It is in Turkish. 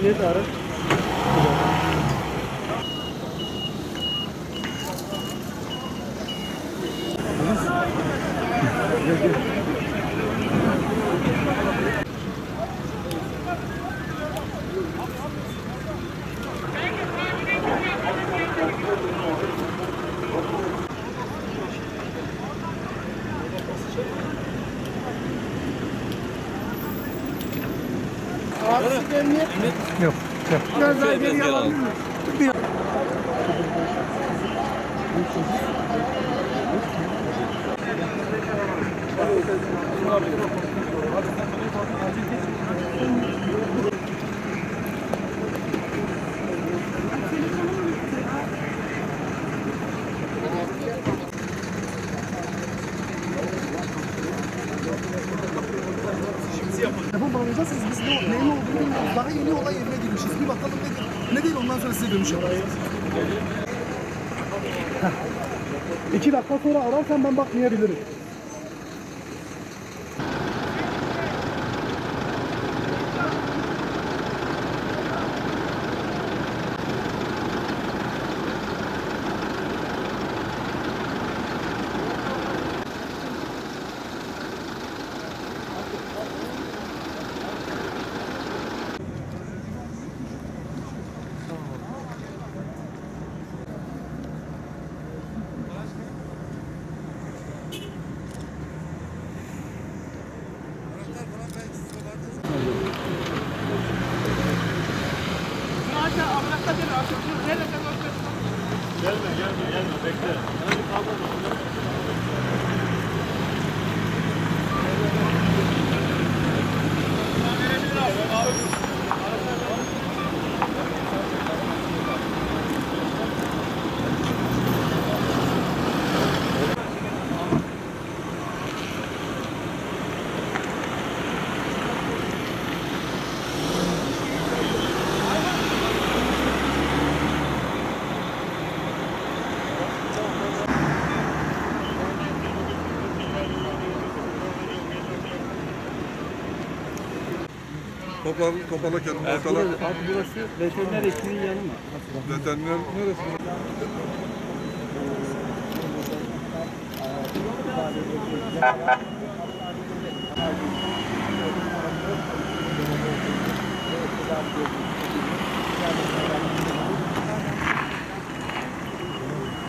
Ne tarif? Yok. Biraz daha geri alabilir miyim? Telefon bağlayacaksanız biz neyin olduğunu bilmiyoruz. Daha yeni olay yerine girmişiz. Bir bakalım nedir? Ne değil ondan sonra size dönüş yaparız. 2 dakika sonra ararsan ben bakmayabilirim. Gelme bekle. Hadi kaldır. Topala kendini ortala. Abi burası veteriner ekibinin yanı mı? Veteriner neresi?